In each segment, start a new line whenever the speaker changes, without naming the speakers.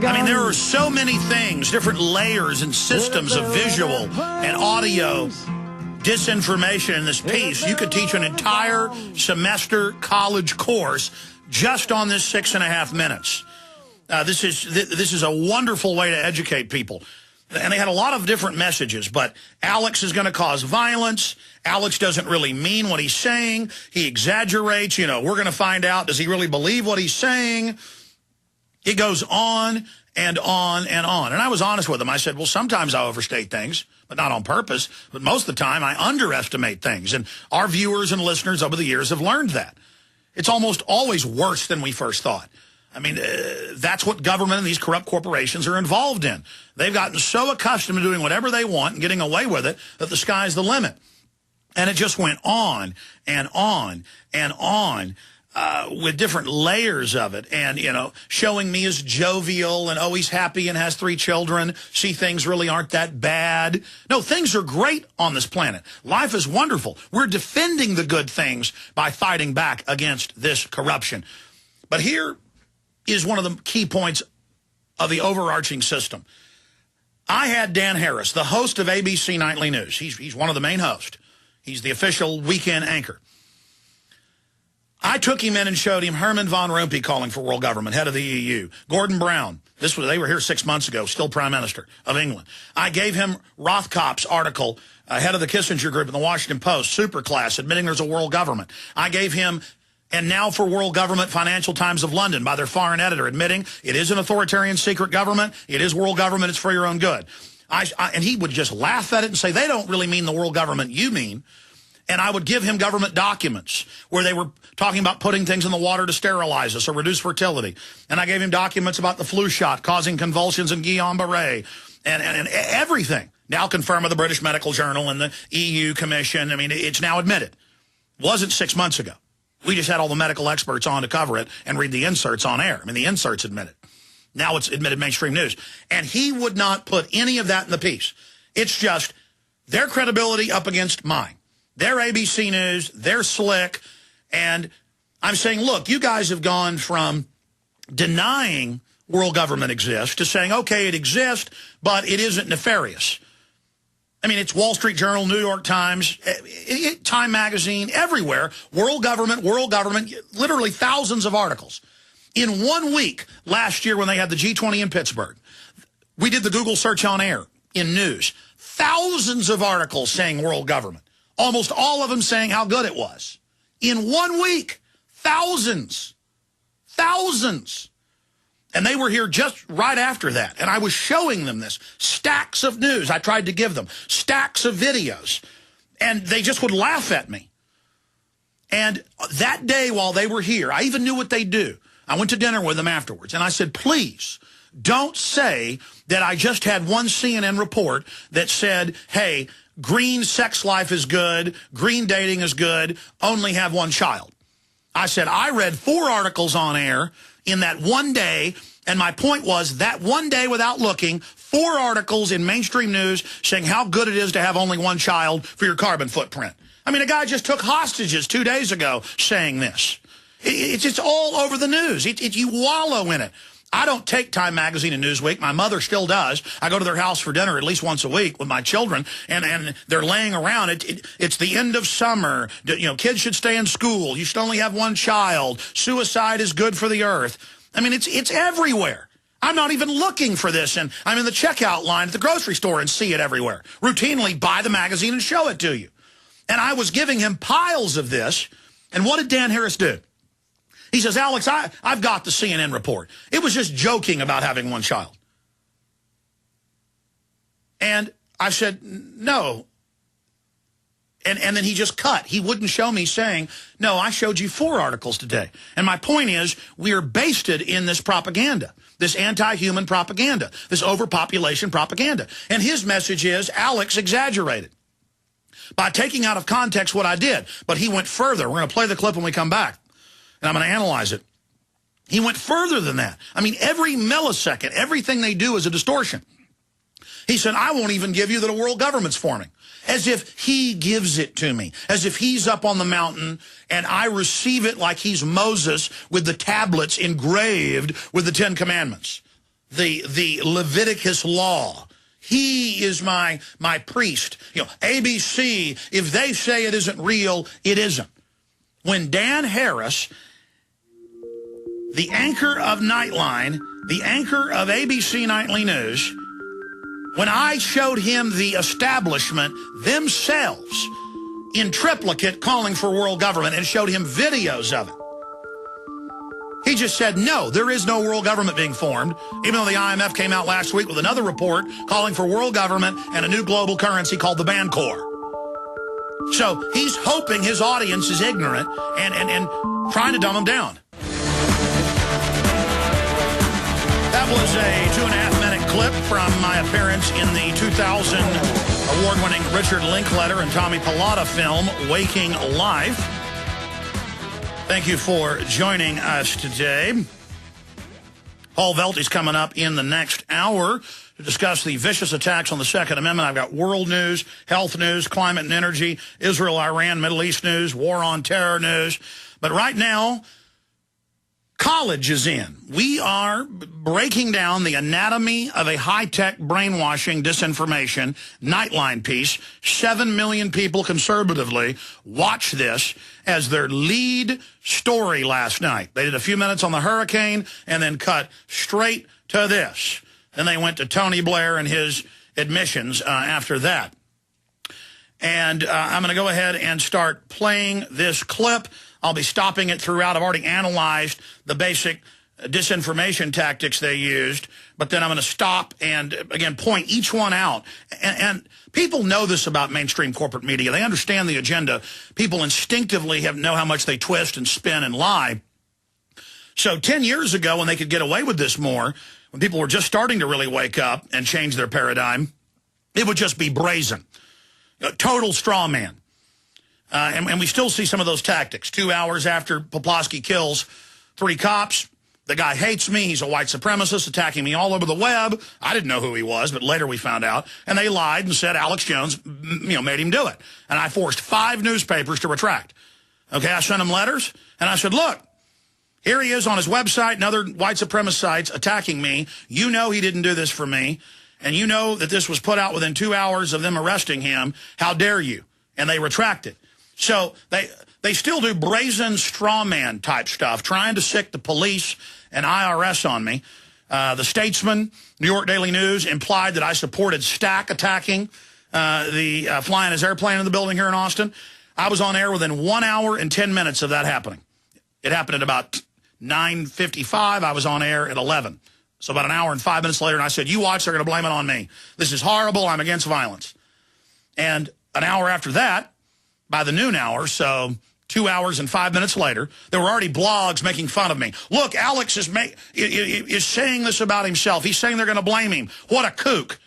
I mean, there are so many things, different layers and systems of visual and audio disinformation in this piece. You could teach an entire semester college course just on this 6.5 minutes. This is a wonderful way to educate people. And they had a lot of different messages, but Alex is going to cause violence. Alex doesn't really mean what he's saying. He exaggerates. You know, we're going to find out, does he really believe what he's saying? It goes on and on and on. And I was honest with him. I said, well, sometimes I overstate things, but not on purpose. But most of the time, I underestimate things. And our viewers and listeners over the years have learned that. It's almost always worse than we first thought. I mean, that's what government and these corrupt corporations are involved in. They've gotten so accustomed to doing whatever they want and getting away with it that the sky's the limit. And it just went on and on and on with different layers of it. And, you know, showing me as jovial and, oh, he's happy and has 3 children. See, things really aren't that bad. No, things are great on this planet. Life is wonderful. We're defending the good things by fighting back against this corruption. But here is one of the key points of the overarching system. I had Dan Harris, the host of ABC Nightly News. He's one of the main hosts. He's the official weekend anchor. I took him in and showed him Herman von Rompuy calling for world government, head of the EU. Gordon Brown, they were here 6 months ago, still Prime Minister of England. I gave him Rothkopf's article, head of the Kissinger Group in the Washington Post, superclass, admitting there's a world government. I gave him And Now for World Government, Financial Times of London, by their foreign editor, admitting it is an authoritarian secret government, it is world government, it's for your own good. And he would just laugh at it and say, they don't really mean the world government you mean. And I would give him government documents where they were talking about putting things in the water to sterilize us or reduce fertility. And I gave him documents about the flu shot causing convulsions in Guillain-Barré and everything. Now confirmed by the British Medical Journal and the EU Commission. I mean, it's now admitted. Wasn't 6 months ago. We just had all the medical experts on to cover it and read the inserts on air. I mean, the inserts admitted. Now it's admitted mainstream news. And he would not put any of that in the piece. It's just their credibility up against mine. They're ABC News, they're slick, and I'm saying, look, you guys have gone from denying world government exists to saying, okay, it exists, but it isn't nefarious. I mean, it's Wall Street Journal, New York Times, Time Magazine, everywhere, world government, literally thousands of articles. In 1 week last year when they had the G20 in Pittsburgh, we did the Google search on air in news. Thousands of articles saying world government. Almost all of them saying how good it was. In 1 week, thousands. And they were here just right after that. And I was showing them this. Stacks of news I tried to give them. Stacks of videos. And they just would laugh at me. And that day while they were here, I even knew what they'd do. I went to dinner with them afterwards. And I said, please, don't say that I just had one CNN report that said, hey, green sex life is good, green dating is good, only have one child. I said, I read 4 articles on air in that one day, and my point was that one day without looking, 4 articles in mainstream news saying how good it is to have only one child for your carbon footprint. I mean, a guy just took hostages 2 days ago saying this. It's all over the news. You wallow in it. I don't take Time Magazine and Newsweek. My mother still does. I go to their house for dinner at least once a week with my children, and they're laying around. It's the end of summer. You know, kids should stay in school. You should only have one child. Suicide is good for the earth. I mean, it's everywhere. I'm not even looking for this, and I'm in the checkout line at the grocery store and see it everywhere. Routinely buy the magazine and show it to you. And I was giving him piles of this, and what did Dan Harris do? He says, Alex, I've got the CNN report. It was just joking about having one child. And I said, no. And then he just cut. He wouldn't show me saying, no, I showed you 4 articles today. And my point is, we are basted in this propaganda, this anti-human propaganda, this overpopulation propaganda. And his message is, Alex exaggerated by taking out of context what I did. But he went further. We're going to play the clip when we come back. And I'm going to analyze it. He went further than that. I mean, every millisecond, everything they do is a distortion. He said, I won't even give you that a world government's forming. As if he gives it to me. As if he's up on the mountain and I receive it like he's Moses with the tablets engraved with the 10 Commandments. the Leviticus law. He is my priest. You know, ABC, if they say it isn't real, it isn't. When Dan Harris, the anchor of Nightline, the anchor of ABC Nightly News, when I showed him the establishment themselves in triplicate calling for world government and showed him videos of it, he just said, no, there is no world government being formed, even though the IMF came out last week with another report calling for world government and a new global currency called the Bancor. So he's hoping his audience is ignorant and trying to dumb them down. That was a 2.5-minute clip from my appearance in the 2000 award-winning Richard Linklater and Tommy Pilata film, Waking Life. Thank you for joining us today. Paul Velte's coming up in the next hour to discuss the vicious attacks on the Second Amendment. I've got world news, health news, climate and energy, Israel, Iran, Middle East news, war on terror news. But right now, college is in. We are breaking down the anatomy of a high-tech brainwashing disinformation Nightline piece. 7 million people conservatively watch this as their lead story last night. They did a few minutes on the hurricane and then cut straight to this. Then they went to Tony Blair and his admissions after that. And I'm going to go ahead and start playing this clip. I'll be stopping it throughout. I've already analyzed the basic disinformation tactics they used, but then I'm going to stop and, again, point each one out. And people know this about mainstream corporate media. They understand the agenda. People instinctively know how much they twist and spin and lie. So 10 years ago, when they could get away with this more, when people were just starting to really wake up and change their paradigm, it would just be brazen. Total straw man. And we still see some of those tactics. 2 hours after Poplawski kills 3 cops, the guy hates me. He's a white supremacist attacking me all over the web. I didn't know who he was, but later we found out. And they lied and said Alex Jones, made him do it. And I forced 5 newspapers to retract. Okay, I sent them letters, and I said, look, here he is on his website and other white supremacist sites attacking me. You know he didn't do this for me. And you know that this was put out within 2 hours of them arresting him. How dare you? And they retracted. So they still do brazen straw man type stuff, trying to sick the police and IRS on me. The Statesman, New York Daily News, implied that I supported Stack attacking flying his airplane in the building here in Austin. I was on air within 1 hour and 10 minutes of that happening. It happened at about 9:55. I was on air at 11. So about an hour and 5 minutes later, and I said, you watch, they're going to blame it on me. This is horrible. I'm against violence. And an hour after that, by the noon hour, so 2 hours and 5 minutes later, there were already blogs making fun of me. Look, Alex is saying this about himself. He's saying they're going to blame him. What a kook.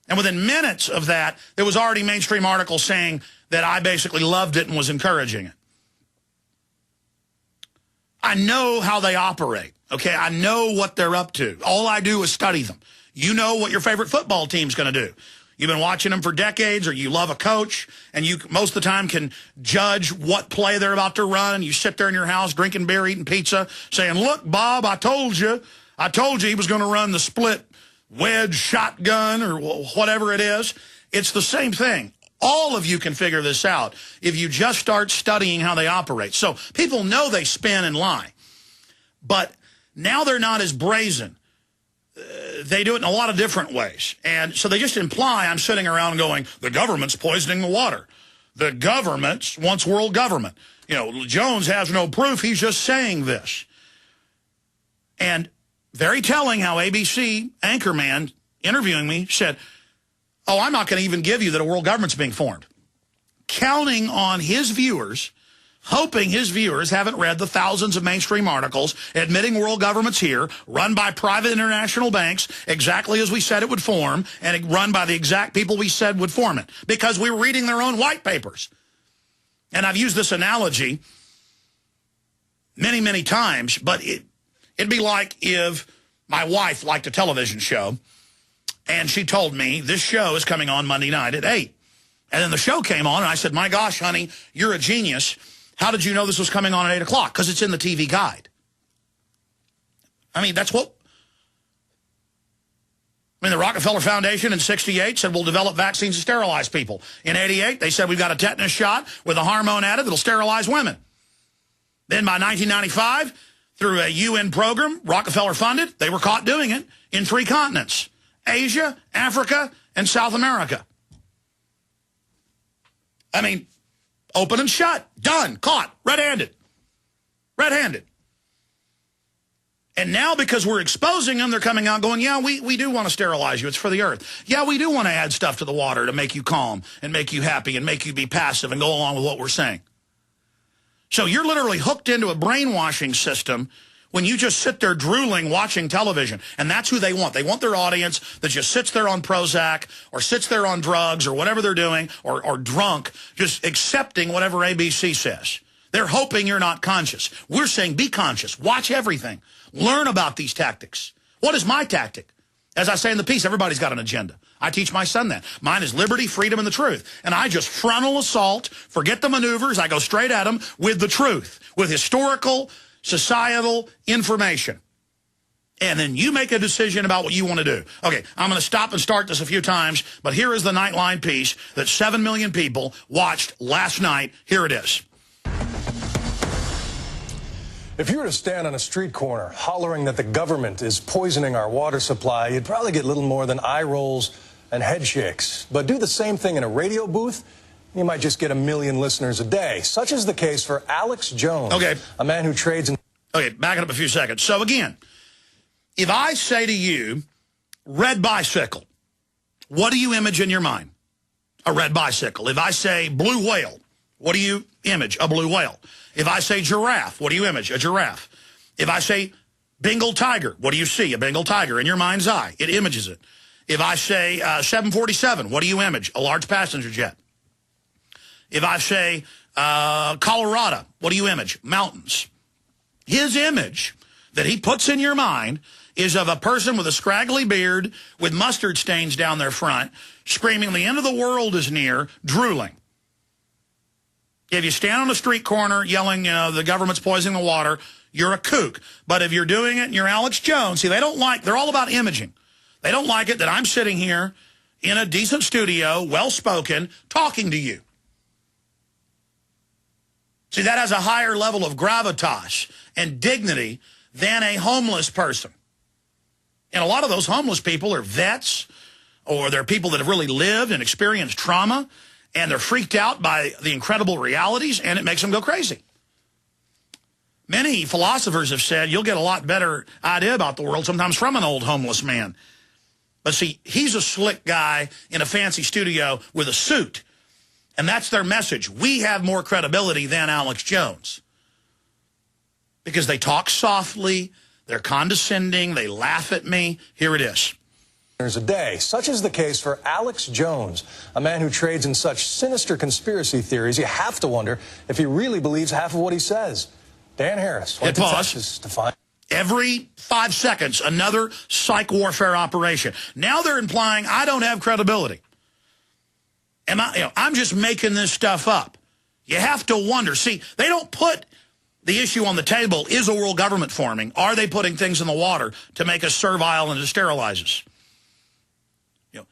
And within minutes of that, there was already mainstream articles saying that I basically loved it and was encouraging it. I know how they operate, okay? I know what they're up to. All I do is study them. You know what your favorite football team's going to do. You've been watching them for decades, or you love a coach, and you most of the time can judge what play they're about to run, and you sit there in your house drinking beer, eating pizza, saying, look, Bob, I told you he was going to run the split wedge shotgun or whatever it is. It's the same thing. All of you can figure this out if you just start studying how they operate. So people know they spin and lie, but now they're not as brazen. They do it in a lot of different ways. And so they just imply I'm sitting around going, the government's poisoning the water. The government wants world government. You know, Jones has no proof. He's just saying this. And very telling how ABC anchorman interviewing me said, oh, I'm not going to even give you that a world government's being formed. Counting on his viewers, hoping his viewers haven't read the thousands of mainstream articles admitting world government's here, run by private international banks, exactly as we said it would form, and run by the exact people we said would form it, because we were reading their own white papers. And I've used this analogy many, many times, but it'd be like if my wife liked a television show, and she told me, this show is coming on Monday night at 8. And then the show came on, and I said, my gosh, honey, you're a genius. How did you know this was coming on at 8 o'clock? Because it's in the TV guide. I mean, that's what I mean, the Rockefeller Foundation in '68 said we'll develop vaccines to sterilize people. In '88, they said we've got a tetanus shot with a hormone added that'll sterilize women. Then by 1995, through a UN program, Rockefeller funded, they were caught doing it in 3 continents: Asia, Africa, and South America. I mean, open and shut, done, caught, red-handed. Red-handed. And now, because we're exposing them, they're coming out going, yeah, we do want to sterilize you. It's for the earth. Yeah, we do want to add stuff to the water to make you calm and make you happy and make you be passive and go along with what we're saying. So you're literally hooked into a brainwashing system when you just sit there drooling watching television. And that's who they want. They want their audience that just sits there on Prozac or sits there on drugs or whatever they're doing or drunk, just accepting whatever ABC says. They're hoping you're not conscious. We're saying be conscious. Watch everything. Learn about these tactics. What is my tactic? As I say in the piece, everybody's got an agenda. I teach my son that. Mine is liberty, freedom, and the truth. And I just frontal assault, forget the maneuvers, I go straight at them with the truth, with historical, societal information. And then you make a decision about what you want to do. Okay, I'm going to stop and start this a few times, but here is the Nightline piece that 7 million people watched last night. Here it is.
If you were to stand on a street corner hollering that the government is poisoning our water supply, you'd probably get little more than eye rolls and head shakes. But do the same thing in a radio booth, you might just get 1 million listeners a day. Such is the case for Alex Jones, a man who trades in...
Okay, backing up a few seconds. So again, if I say to you, red bicycle, what do you image in your mind? A red bicycle. If I say blue whale, what do you image? A blue whale. If I say giraffe, what do you image? A giraffe. If I say Bengal tiger, what do you see? A Bengal tiger in your mind's eye. It images it. If I say 747, what do you image? A large passenger jet. If I say Colorado, what do you image? Mountains. His image that he puts in your mind is of a person with a scraggly beard with mustard stains down their front, screaming, the end of the world is near, drooling. If you stand on a street corner yelling, you know, the government's poisoning the water, you're a kook. But if you're doing it and you're Alex Jones, see, they're all about imaging. They don't like it that I'm sitting here in a decent studio, well-spoken, talking to you. See, that has a higher level of gravitas and dignity than a homeless person. And a lot of those homeless people are vets, or they're people that have really lived and experienced trauma, and they're freaked out by the incredible realities, and it makes them go crazy. Many philosophers have said you'll get a lot better idea about the world sometimes from an old homeless man. But see, he's a slick guy in a fancy studio with a suit, and that's their message. We have more credibility than Alex Jones because they talk softly, they're condescending, they laugh at me. Here it is.
A day. Such is the case for Alex Jones, a man who trades in such sinister conspiracy theories, you have to wonder if he really believes half of what he says. Dan Harris went to Texas to find...
Every 5 seconds, another psych warfare operation. Now they're implying I don't have credibility. I'm just making this stuff up. You have to wonder. See, they don't put the issue on the table, is a world government forming? Are they putting things in the water to make us servile and to sterilize us?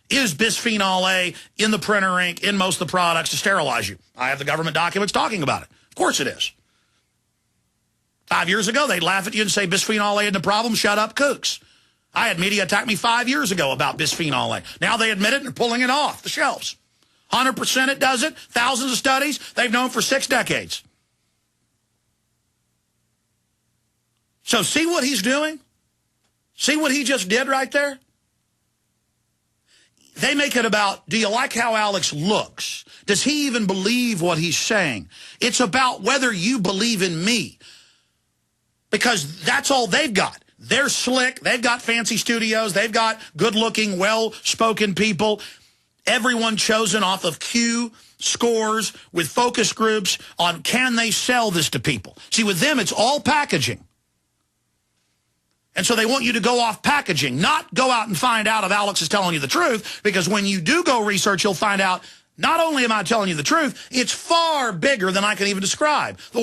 Is bisphenol A in the printer ink, in most of the products to sterilize you? I have the government documents talking about it. Of course it is. 5 years ago, they'd laugh at you and say bisphenol A isn't the problem. Shut up, kooks. I had media attack me 5 years ago about bisphenol A. Now they admit it and are pulling it off the shelves. 100% it does it. Thousands of studies. They've known for 6 decades. So see what he's doing? See what he just did right there? They make it about, do you like how Alex looks? Does he even believe what he's saying? It's about whether you believe in me. Because that's all they've got. They're slick. They've got fancy studios. They've got good-looking, well-spoken people. Everyone chosen off of Q scores with focus groups on can they sell this to people. See, with them, it's all packaging. And so they want you to go off packaging, not go out and find out if Alex is telling you the truth, because when you do go research, you'll find out not only am I telling you the truth, it's far bigger than I can even describe.